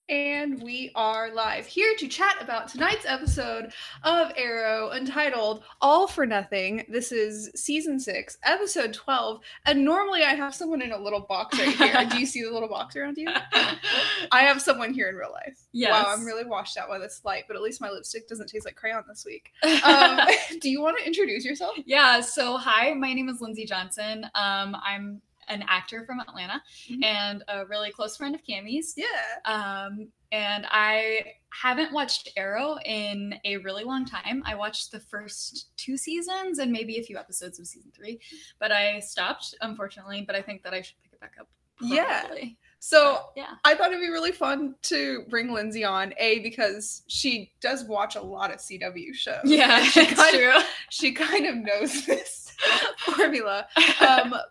And we are live here to chat about tonight's episode of Arrow entitled All for Nothing. This is season 6, episode 12. And normally I have someone in a little box right here. Do you see the little box around you? I have someone here in real life. Yes. Wow, I'm really washed out by this light, but at least my lipstick doesn't taste like crayon this week. Do you want to introduce yourself? Yeah, so hi, my name is Lindsay Johnson. I'm an actor from Atlanta and a really close friend of Cammy's. Yeah. And I haven't watched Arrow in a really long time. I watched the first 2 seasons and maybe a few episodes of season 3, but I stopped, unfortunately, but I think that I should pick it back up. Probably. Yeah. So yeah. I thought it'd be really fun to bring Lindsay on, because she does watch a lot of CW shows. Yeah, it's true. She kind of knows this formula,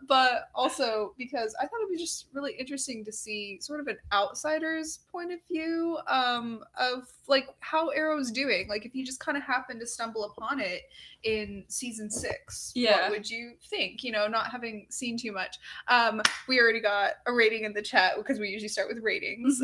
but also because I thought it'd be just really interesting to see sort of an outsider's point of view of like how Arrow's doing. Like if you just kind of happen to stumble upon it in season 6, what would you think? You know, not having seen too much. We already got a rating in the chat because we usually start with ratings.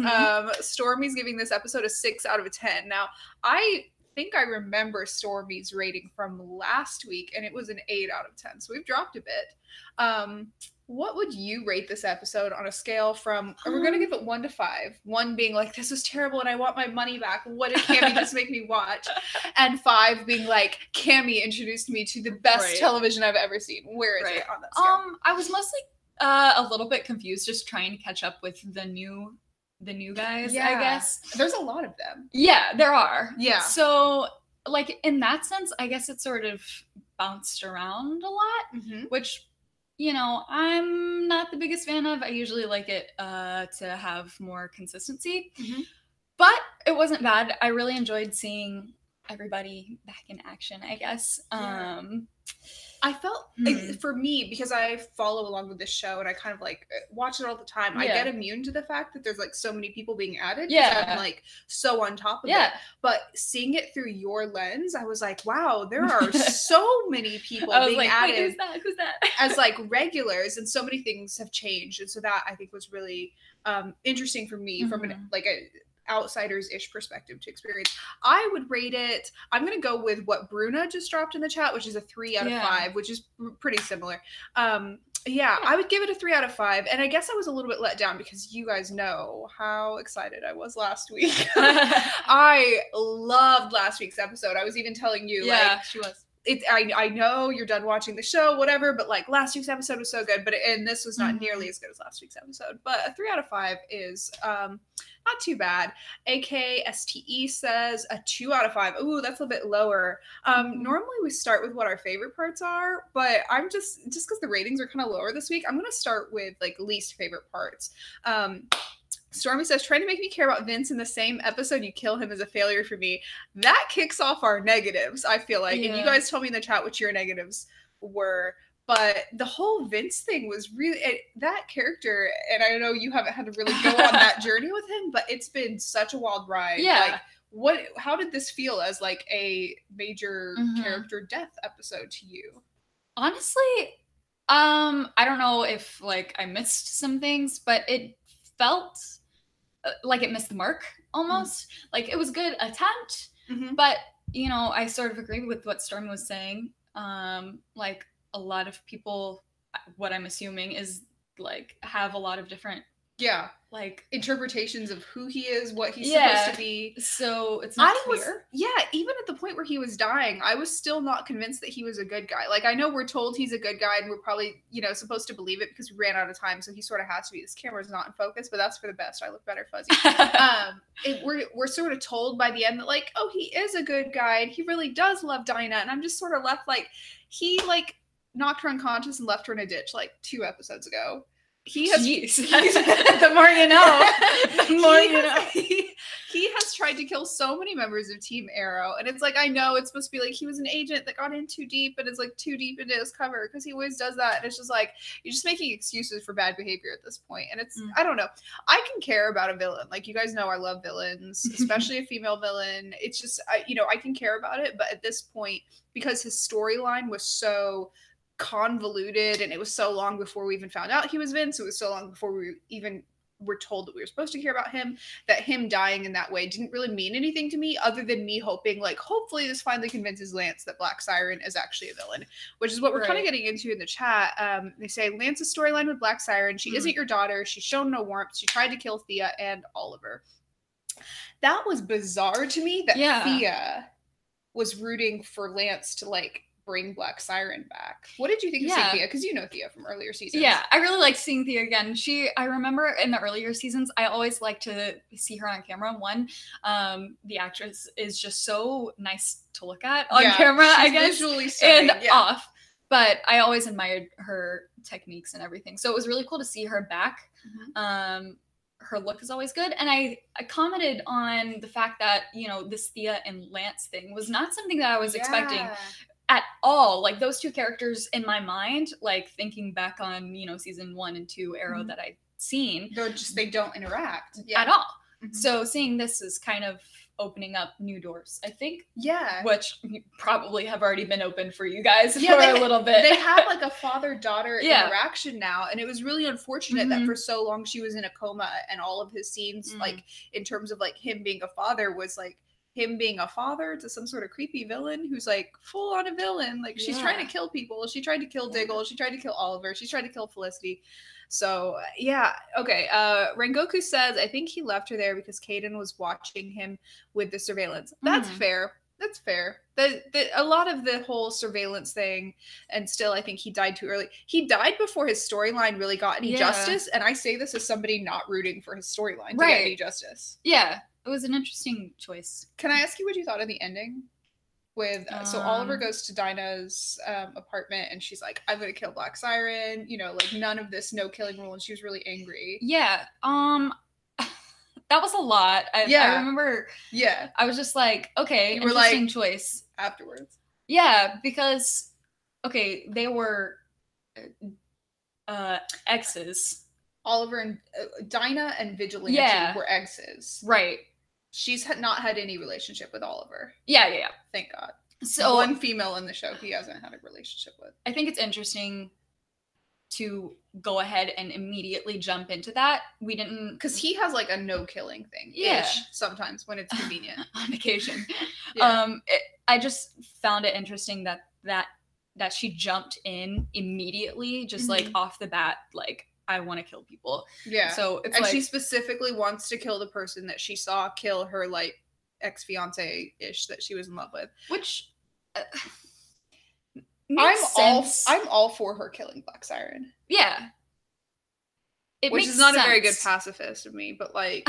Stormy's giving this episode a 6 out of 10. Now, I think I remember Stormy's rating from last week, and it was an 8 out of 10. So we've dropped a bit. What would you rate this episode on a scale from, we're going to give it 1 to 5. 1 being like, this was terrible and I want my money back. What did Cammy just make me watch? And 5 being like, Cammy introduced me to the best television I've ever seen. Where is it on that scale? I was mostly a little bit confused just trying to catch up with the new guys, I guess. There's a lot of them. Yeah, there are. Yeah. So, like, in that sense, I guess it sort of bounced around a lot, which, you know, I'm not the biggest fan of. I usually like it to have more consistency. But it wasn't bad. I really enjoyed seeing everybody back in action, I guess. I felt, for me, because I follow along with this show and I kind of like watch it all the time, I get immune to the fact that there's like so many people being added. Yeah. I'm like so on top of it. But seeing it through your lens, I was like, wow, there are so many people being added. Wait, who's that? As like regulars, and so many things have changed. And so that I think was really interesting for me from an outsiders-ish perspective to experience. I would rate it, I'm gonna go with what Bruna just dropped in the chat, which is a 3 out of 5, which is pretty similar. I would give it a 3 out of 5, and I guess I was a little bit let down because you guys know how excited I was last week. I loved last week's episode. I was even telling you, she was. I know you're done watching the show, whatever, but like last week's episode was so good, and this was not nearly as good as last week's episode. But a 3 out of 5 is not too bad. AKSTE says a 2 out of 5. Ooh, that's a bit lower. Normally we start with what our favorite parts are, but I'm just because the ratings are kind of lower this week, I'm gonna start with like least favorite parts. Stormy says, trying to make me care about Vince in the same episode you kill him is a failure for me. That kicks off our negatives, I feel like. And you guys told me in the chat what your negatives were. But the whole Vince thing was really, that character, and I know you haven't had to really go on that journey with him, but it's been such a wild ride. Yeah. Like, how did this feel as like a major character death episode to you? Honestly, I don't know if like I missed some things, but it felt like it missed the mark almost. Like it was a good attempt, but you know, I sort of agree with what Stormy was saying. Like a lot of people, what I'm assuming is like have a lot of different like interpretations of who he is, what he's supposed to be. So it's not clear. Even at the point where he was dying, I was still not convinced that he was a good guy. Like I know we're told he's a good guy and we're probably, you know, supposed to believe it because we ran out of time, so he sort of has to be. This camera's not in focus, but that's for the best. I look better fuzzy. We're sort of told by the end that like, oh, he is a good guy and he really does love Dinah, and I'm just sort of left like, he like knocked her unconscious and left her in a ditch like 2 episodes ago. He has the more you know. The more you know. He has tried to kill so many members of Team Arrow, and it's like, I know it's supposed to be like he was an agent that got in too deep, and it's like too deep into his cover because he always does that, and it's just like you're just making excuses for bad behavior at this point. And it's I don't know. I can care about a villain. Like you guys know I love villains, especially a female villain. It's just I can care about it, but at this point, because his storyline was so convoluted and it was so long before we even found out he was Vince, it was so long before we even were told that we were supposed to care about him, that him dying in that way didn't really mean anything to me other than me hoping, like, hopefully this finally convinces Lance that Black Siren is actually a villain, which is what we're kind of getting into in the chat. They say Lance's storyline with Black Siren, she isn't your daughter, she's shown no warmth, she tried to kill Thea and Oliver. That was bizarre to me that Thea was rooting for Lance to, like, bring Black Siren back. What did you think of seeing Thea? Because you know Thea from earlier seasons. Yeah, I really liked seeing Thea again. I remember in the earlier seasons, I always liked to see her on camera. One, the actress is just so nice to look at on camera, I guess, visually stunning, and off. But I always admired her techniques and everything. So it was really cool to see her back. Her look is always good. And I commented on the fact that, you know, this Thea and Lance thing was not something that I was expecting at all. Like, those two characters in my mind, like, thinking back on, you know, season 1 and 2 Arrow that I've seen, they don't interact at all. So seeing this is kind of opening up new doors, I think. Yeah. Which probably have already been open for you guys for a little bit. They have like a father-daughter interaction now, and it was really unfortunate that for so long she was in a coma, and all of his scenes, like, in terms of, like, him being a father, was, like, him being a father to some sort of creepy villain who's, like, full on a villain. Like, she's trying to kill people. She tried to kill Diggle. She tried to kill Oliver. She's tried to kill Felicity. So, yeah. Okay. Rengoku says, I think he left her there because Kaden was watching him with the surveillance. That's fair. That's fair. A lot of the whole surveillance thing, and still, I think he died too early. He died before his storyline really got any justice, and I say this as somebody not rooting for his storyline to get any justice. Yeah. It was an interesting choice. Can I ask you what you thought of the ending? With so Oliver goes to Dinah's apartment, and she's like, I'm gonna kill Black Siren, you know, like, none of this no killing rule, and she was really angry. That was a lot. I remember I was just like, okay, you interesting choice afterwards. Yeah, because they were exes. Oliver and Dinah and Vigilante were exes. Right. She's not had any relationship with Oliver. Yeah. Thank God. So one female in the show he hasn't had a relationship with. I think it's interesting to go ahead and immediately jump into that. We didn't, because he has like a no killing thing. Sometimes when it's convenient. On occasion. I just found it interesting that she jumped in immediately, just like off the bat, like, I want to kill people. Yeah. So it's and she specifically wants to kill the person that she saw kill her, like, ex-fiance-ish that she was in love with. Which I'm all for her killing Black Siren. Yeah. Which is not a very good pacifist of me, but, like,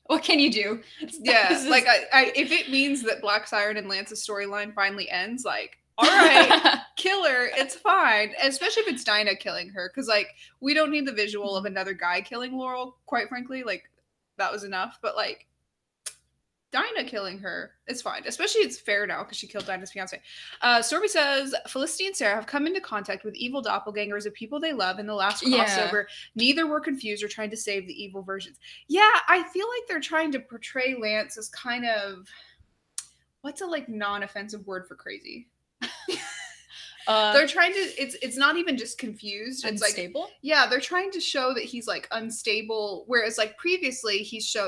what can you do? Yeah. Like, I if it means that Black Siren and Lance's storyline finally ends, like, all right, kill her, it's fine. Especially if it's Dinah killing her, because, like, we don't need the visual of another guy killing Laurel, quite frankly. Like, that was enough. But, like, Dinah killing her, it's fine. Especially it's fair now because she killed Dinah's fiance. Stormy says, Felicity and Sarah have come into contact with evil doppelgangers of people they love in the last crossover. Neither were confused or trying to save the evil versions. Yeah, I feel like they're trying to portray Lance as kind of, what's a, like, non-offensive word for crazy? They're trying to, it's not even just confused, it's unstable. Like, they're trying to show that he's, like, unstable, whereas, like, previously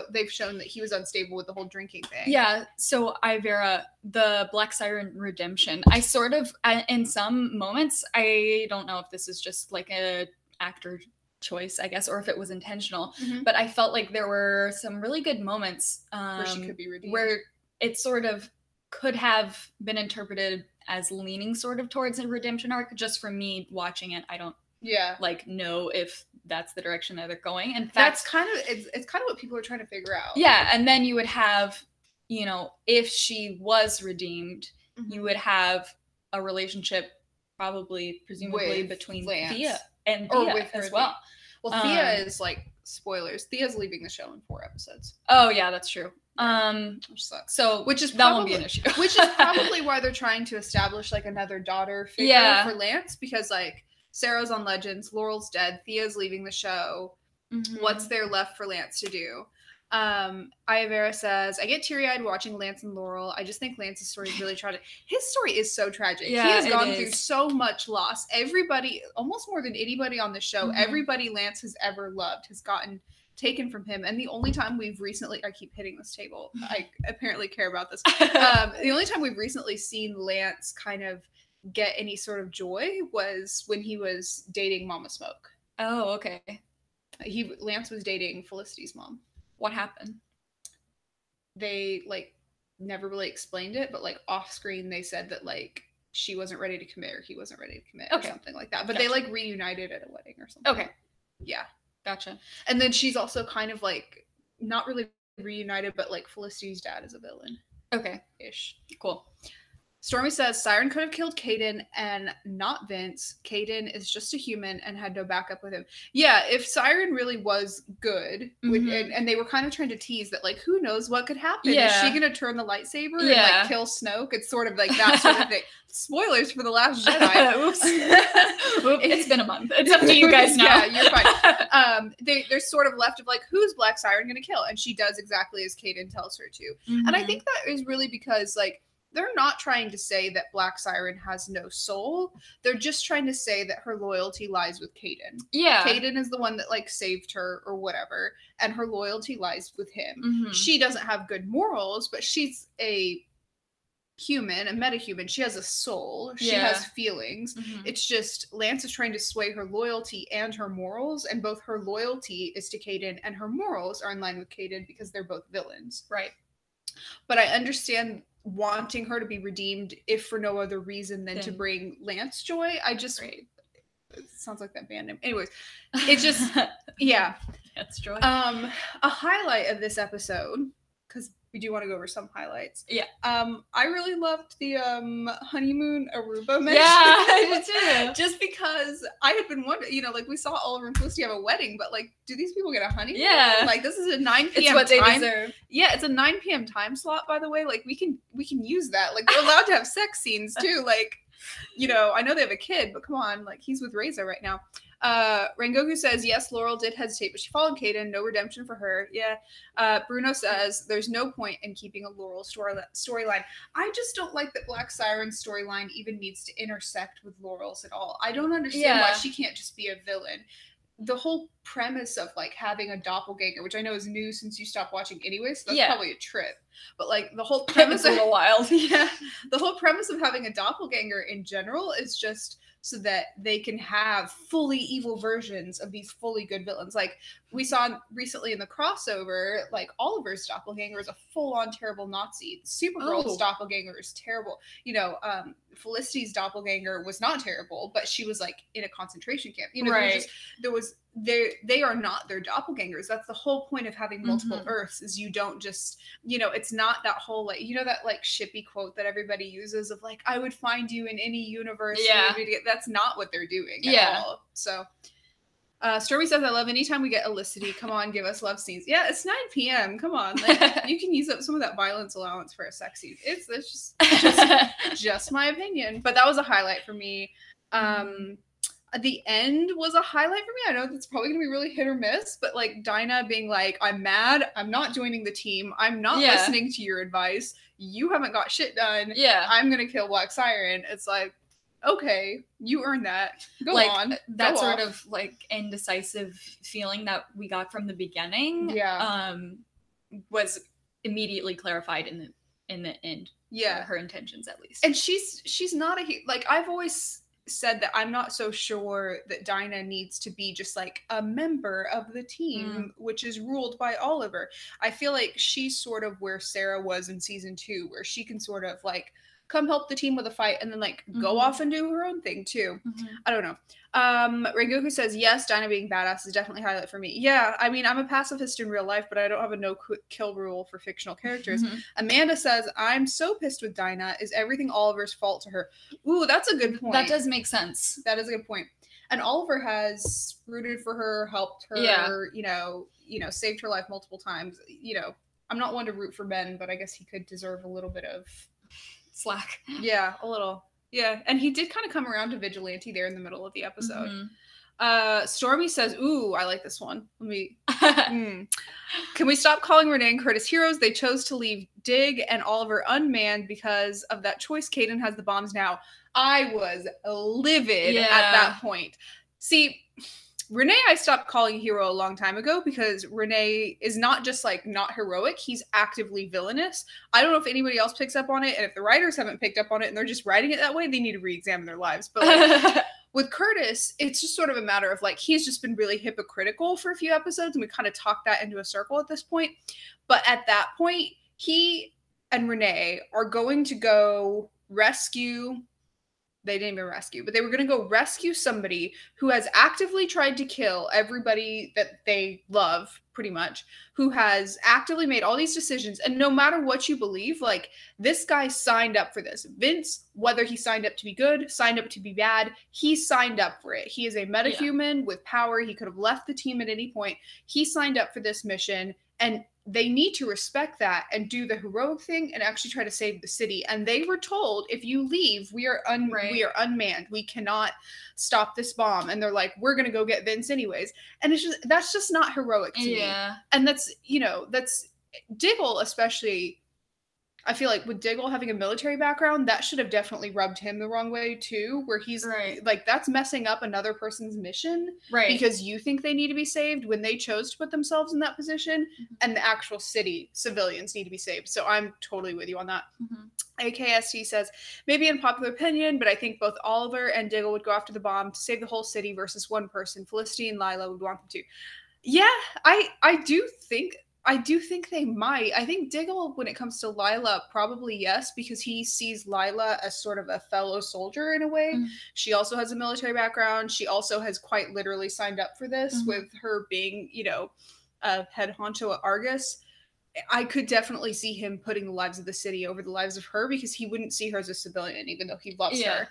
they've shown that he was unstable with the whole drinking thing. So Ivera, the Black Siren redemption, I sort of, in some moments, I don't know if this is just like a actor choice, I guess, or if it was intentional, but I felt like there were some really good moments where she could be redeemed, where it sort of could have been interpreted as leaning sort of towards a redemption arc. Just from me watching it, I don't like know if that's the direction that they're going. In fact, that's kind of it's kind of what people are trying to figure out. And then you would have, you know, if she was redeemed, you would have a relationship presumably with between Lance. Thea and Thea with as well. Well, Thea is, like, spoilers, Thea's leaving the show in 4 episodes. Oh yeah, that's true. Which sucks. So which is that won't be an issue. Which is probably why they're trying to establish, like, another daughter figure for Lance, because, like, Sarah's on Legends, Laurel's dead, Thea's leaving the show. What's there left for Lance to do? Ayavera says, I get teary-eyed watching Lance and Laurel. I just think Lance's story is really tragic. His story is so tragic. Yeah, he has it gone through is. so much loss. Everybody, almost more than anybody on the show, Mhm. everybody Lance has ever loved has gotten taken from him. And the only time we've recently, I keep hitting this table. I apparently care about this. The only time we've recently seen Lance kind of get any sort of joy was when he was dating Mama Smoke. Oh, okay. Lance was dating Felicity's mom. What happened? They like never really explained it, but like off screen they said that like she wasn't ready to commit or he wasn't ready to commit or something like that. But they like reunited at a wedding or something. Okay. Yeah. Gotcha. And then she's also kind of like not really reunited, but like Felicity's dad is a villain. Okay. Ish. Cool. Stormy says Siren could have killed Caden and not Vince. Caden is just a human and had no backup with him. Yeah, if Siren really was good, and they were kind of trying to tease that, like, who knows what could happen? Yeah. Is she going to turn the lightsaber and, like, kill Snoke? It's sort of like that sort of thing. Spoilers for The Last Jedi. Oops. It's been a month. It's up to you guys now. Yeah, you're fine. They're sort of left of, like, who's Black Siren going to kill? And she does exactly as Caden tells her to. And I think that is really because, like, they're not trying to say that Black Siren has no soul. They're just trying to say that her loyalty lies with Caden. Yeah. Caden is the one that like saved her or whatever, and her loyalty lies with him. She doesn't have good morals, but she's a human, a metahuman. She has a soul. She has feelings. It's just Lance is trying to sway her loyalty and her morals, and both her loyalty is to Caden and her morals are in line with Caden because they're both villains. Right. But I understand wanting her to be redeemed if for no other reason than to bring Lance joy. I just it sounds like that band name. Anyways, it just yeah. That's joy. A highlight of this episode, because we do want to go over some highlights. Yeah. I really loved the honeymoon Aruba mention. Yeah, I did too. Just because I had been wondering, like we saw Oliver and Felicity have a wedding, but like, do these people get a honeymoon? Yeah. Like this is a 9 p.m. It's what they time. deserve. Yeah, it's a 9 p.m. time slot, by the way. Like we can use that. Like they're allowed to have sex scenes too. Like, I know they have a kid, but come on, like he's with Reza right now. Rengoku says, yes, Laurel did hesitate, but she followed Caden. No redemption for her. Yeah. Bruno says, there's no point in keeping a Laurel storyline. I just don't like that Black Siren's storyline even needs to intersect with Laurel's at all. I don't understand why she can't just be a villain. The whole premise of like having a doppelganger, which I know is new since you stopped watching anyway, so that's probably a trip. But like the whole premise of a wild. Yeah. The whole premise of having a doppelganger in general is just so that they can have fully evil versions of these fully good villains. Like we saw recently in the crossover, like Oliver's doppelganger is a full-on terrible Nazi. Supergirl's doppelganger is terrible. Felicity's doppelganger was not terrible, but she was like in a concentration camp. They are not their doppelgangers. That's the whole point of having multiple Earths is you don't just, it's not that whole like, that like shippy quote that everybody uses of like, I would find you in any universe. Yeah. That's not what they're doing at all. So Stormy says, I love anytime we get Elicity. Come on, give us love scenes. Yeah, it's 9 p.m. Come on. Like, you can use up some of that violence allowance for a sex scene. It's just my opinion. But that was a highlight for me. The end was a highlight for me. I know that's probably going to be really hit or miss, but like Dinah being like, I'm mad. I'm not joining the team. I'm not listening to your advice. You haven't got shit done. Yeah. I'm going to kill Black Siren. It's like, okay, you earned that. Go on. That sort of like indecisive feeling that we got from the beginning was immediately clarified in the end. Yeah. Her intentions at least. And she's not like I've always said that I'm not so sure that Dinah needs to be just like a member of the team, which is ruled by Oliver. I feel like she's sort of where Sarah was in season 2, where she can sort of like come help the team with a fight and then like go off and do her own thing too. I don't know. Rengoku says, yes, Dinah being badass is definitely a highlight for me. Yeah, I mean, I'm a pacifist in real life, but I don't have a no kill rule for fictional characters. Amanda says, I'm so pissed with Dinah. Is everything Oliver's fault to her? Ooh, that's a good point. That does make sense. That is a good point. And Oliver has rooted for her, helped her, saved her life multiple times. I'm not one to root for men, but I guess he could deserve a little bit of slack. Yeah, a little. Yeah, and he did kind of come around to Vigilante there in the middle of the episode. Stormy says, ooh, I like this one. Let me Can we stop calling Renee and Curtis heroes? They chose to leave Dig and Oliver unmanned because of that choice. Caden has the bombs now. I was livid at that point. See, Renee I stopped calling hero a long time ago because Renee is not just like not heroic, he's actively villainous. I don't know if anybody else picks up on it, and if the writers haven't picked up on it and they're just writing it that way, they need to re-examine their lives. But like, with Curtis, it's just sort of a matter of like he's just been really hypocritical for a few episodes, and we kind of talked that into a circle at this point. But at that point, he and Renee are going to go rescue. They didn't even rescue, but they were going to go rescue somebody who has actively tried to kill everybody that they love, pretty much, who has actively made all these decisions. And no matter what you believe, like, this guy signed up for this. Vince, whether he signed up to be good, signed up to be bad, he signed up for it. He is a metahuman with power. He could have left the team at any point. He signed up for this mission, and they need to respect that and do the heroic thing and actually try to save the city. And they were told, if you leave, we are unmanned. We cannot stop this bomb. And they're like, we're going to go get Vince anyways. And it's just, that's just not heroic to me. And that's, you know, that's Diggle, especially. I feel like with Diggle having a military background, that should have definitely rubbed him the wrong way too, where he's like, that's messing up another person's mission because you think they need to be saved when they chose to put themselves in that position, and the actual city civilians need to be saved. So I'm totally with you on that. AKST says, maybe unpopular opinion, but I think both Oliver and Diggle would go after the bomb to save the whole city versus one person. Felicity and Lila would want them to. Yeah, I do think they might. I think Diggle, when it comes to Lila, probably yes, because he sees Lila as sort of a fellow soldier in a way. She also has a military background. She also has quite literally signed up for this with her being, you know, a head honcho at Argus. I could definitely see him putting the lives of the city over the lives of her because he wouldn't see her as a civilian, even though he loves her.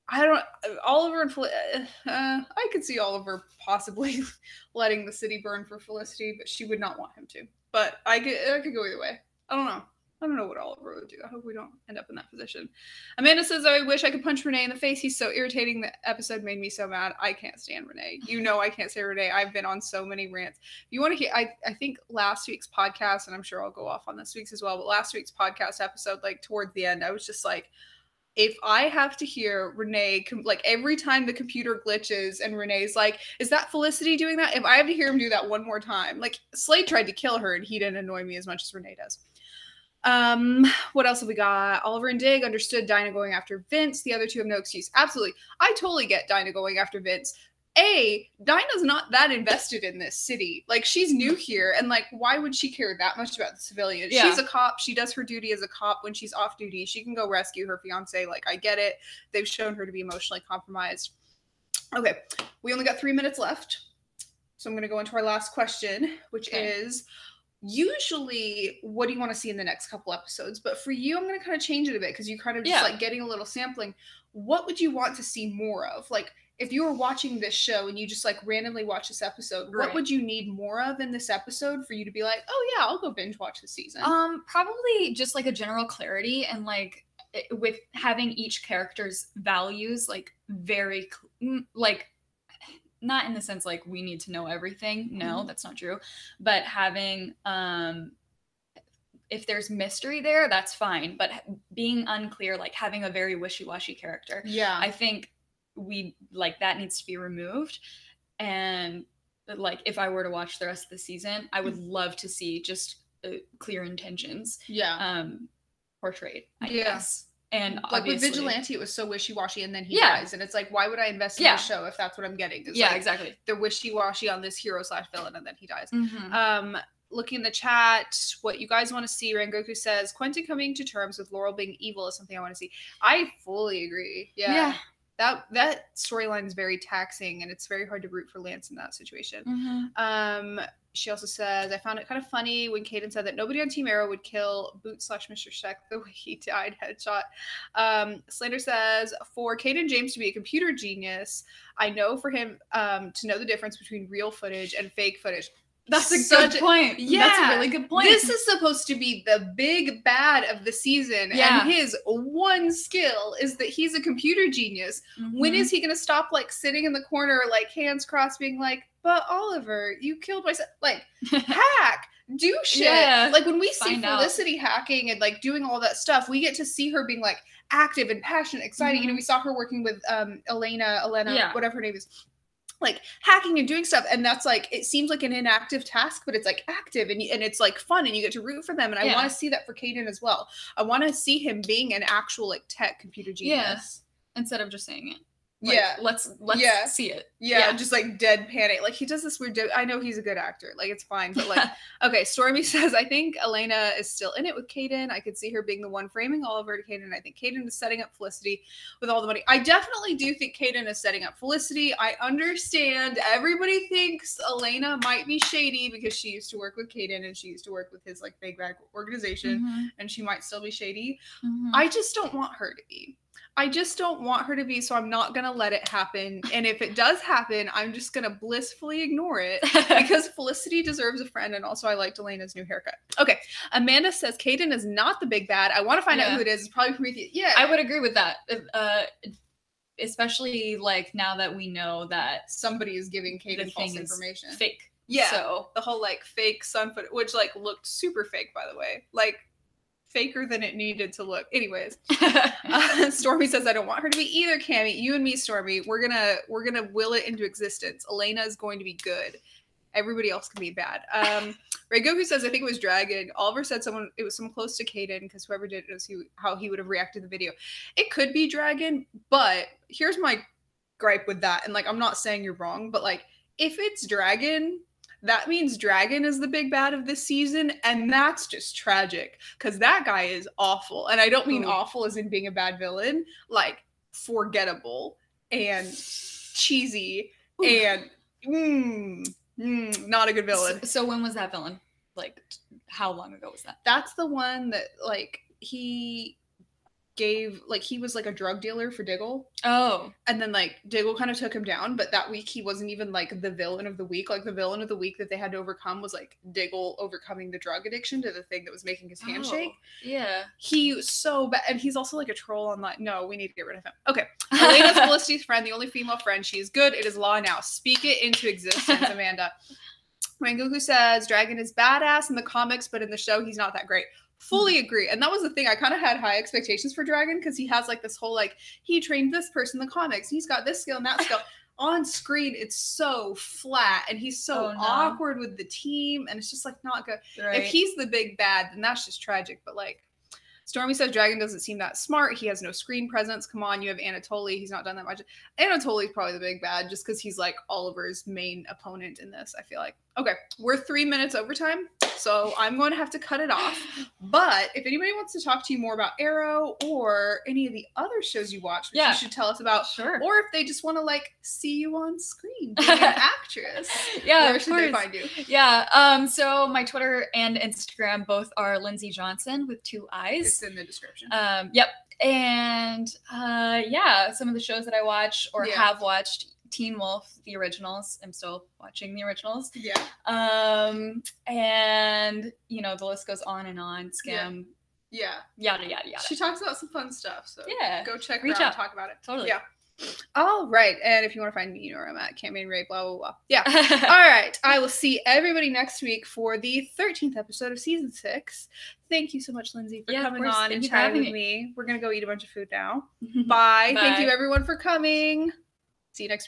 I don't. Oliver and I could see Oliver possibly letting the city burn for Felicity, but she would not want him to. But I could go either way. I don't know. I don't know what Oliver would do. I hope we don't end up in that position. Amanda says, I wish I could punch Renee in the face. He's so irritating. The episode made me so mad. I can't stand Renee. You know I can't stand Renee. I've been on so many rants. If you want to hear, I think last week's podcast, and I'm sure I'll go off on this week's as well, but last week's podcast episode, like towards the end, I was just like, if I have to hear Renee, like every time the computer glitches and Renee's like, is that Felicity doing that? If I have to hear him do that one more time, like Slade tried to kill her and he didn't annoy me as much as Renee does. What else have we got? Oliver and Dig understood Dinah going after Vince. The other two have no excuse. Absolutely. I totally get Dinah going after Vince. Dinah's not that invested in this city. Like, she's new here, and like, why would she care that much about the civilians? She's a cop. She does her duty as a cop. When she's off duty, she can go rescue her fiance. Like, I get it. They've shown her to be emotionally compromised. Okay, we only got 3 minutes left, so I'm going to go into our last question, which is, usually, what do you want to see in the next couple episodes? But for you, I'm going to kind of change it a bit because you kind of just like getting a little sampling. What would you want to see more of? Like, if you were watching this show and you just like randomly watch this episode, what would you need more of in this episode for you to be like, oh yeah, I'll go binge watch the season? Probably just like a general clarity and like with having each character's values like very like, not in the sense like we need to know everything. No, that's not true. But having if there's mystery there, that's fine. But being unclear, like having a very wishy-washy character. Yeah, I think we like that needs to be removed. And like if I were to watch the rest of the season, I would love to see just clear intentions portrayed, I guess. And like with Vigilante, it was so wishy-washy, and then he dies, and it's like, why would I invest in the show if that's what I'm getting? It's like, exactly. The wishy-washy on this hero/villain, and then he dies. Looking in the chat, what you guys want to see, Rangoku says, Quentin coming to terms with Laurel being evil is something I want to see. I fully agree. Yeah. That storyline is very taxing, and it's very hard to root for Lance in that situation. She also says, I found it kind of funny when Caden said that nobody on Team Arrow would kill Boot/Mr. Sheck the way he died, headshot. Slander says, for Caden James to be a computer genius, I know for him to know the difference between real footage and fake footage. That's a such good point. Yeah, that's a really good point. This is supposed to be the big bad of the season, and his one skill is that he's a computer genius. When is he gonna stop like sitting in the corner, like hands crossed, being like, "But Oliver, you killed myself." Like, hack, do shit. Yeah, like when we see Felicity hacking and like doing all that stuff, we get to see her being like active and passionate, exciting. You know, we saw her working with Elena, whatever her name is, like hacking and doing stuff, and that's like, it seems like an inactive task, but it's like active, and it's like fun, and you get to root for them, and I want to see that for Caden as well. I want to see him being an actual like tech computer genius instead of just saying it. Like, let's see it. Just like deadpan it. Like he does this weird. I know he's a good actor. Like it's fine, but like okay. Stormy says, I think Elena is still in it with Caden. I could see her being the one framing Oliver to Caden. I think Caden is setting up Felicity with all the money. I definitely do think Caden is setting up Felicity. I understand everybody thinks Elena might be shady because she used to work with Caden and she used to work with his like big bag organization, and she might still be shady. I just don't want her to be. I just don't want her to be, so I'm not going to let it happen. And if it does happen, I'm just going to blissfully ignore it because Felicity deserves a friend. And also I liked Elena's new haircut. Okay. Amanda says Caden is not the big bad. I want to find out who it is. It's probably Prometheus. Yeah. I would agree with that. Especially like now that we know that somebody is giving Caden false information. Fake. Yeah. So the whole like fake sun footage, which like looked super fake, by the way. Like, faker than it needed to look. Anyways, Stormy says, I don't want her to be either, Cammy. You and me, Stormy, we're gonna will it into existence. Elena is going to be good. Everybody else can be bad. Ray Goku says, I think it was Dragon. Oliver said it was someone close to Caden, because whoever did it knows how he would have reacted to the video. It could be Dragon, but here's my gripe with that. And like, I'm not saying you're wrong, but like, if it's Dragon, that means Dragon is the big bad of this season, and that's just tragic, because that guy is awful. And I don't mean awful as in being a bad villain, like forgettable and cheesy and not a good villain. So when was that villain? Like, how long ago was that? That's the one that, like, he gave, like, he was like a drug dealer for Diggle. Oh. And then like Diggle kind of took him down, but that week he wasn't even like the villain of the week. Like the villain of the week that they had to overcome was like Diggle overcoming the drug addiction to the thing that was making his hand shake. Yeah. He was so bad, and he's also like a troll online. No, we need to get rid of him. Okay. Elena's Felicity's friend, the only female friend. She is good. It is law now. Speak it into existence, Amanda. Rangoku says Dragon is badass in the comics, but in the show he's not that great. Fully agree. And that was the thing. I kind of had high expectations for Dragon, because he has like this whole like, he trained this person in the comics, he's got this skill and that skill. On screen it's so flat, and he's so awkward with the team, and it's just like not good. Right. If he's the big bad, then that's just tragic. But like, Stormy says Dragon doesn't seem that smart. He has no screen presence. Come on, you have Anatoly. He's not done that much. Anatoly's probably the big bad, just because he's like Oliver's main opponent in this, I feel like. Okay, we're 3 minutes overtime, so I'm going to have to cut it off. But if anybody wants to talk to you more about Arrow or any of the other shows you watch, which you should tell us about, or if they just want to like see you on screen being an actress, where should they find you? Yeah, so my Twitter and Instagram both are Lindsay Johnson with 2 eyes. It's in the description. Yep. And some of the shows that I watch or have watched: Teen Wolf, the originals. I'm still watching the originals. Yeah. And you know, the list goes on and on. Scam. Yeah. Yada yada yada. She talks about some fun stuff, so go check her out and talk about it. Totally. Yeah. All right. And if you want to find me, you know where I'm at. Campaign Ray, blah, blah, blah. Yeah. All right. I will see everybody next week for the 13th episode of season 6. Thank you so much, Lindsay, for coming on and chatting with me. We're going to go eat a bunch of food now. Bye. Thank you, everyone, for coming. See you next week.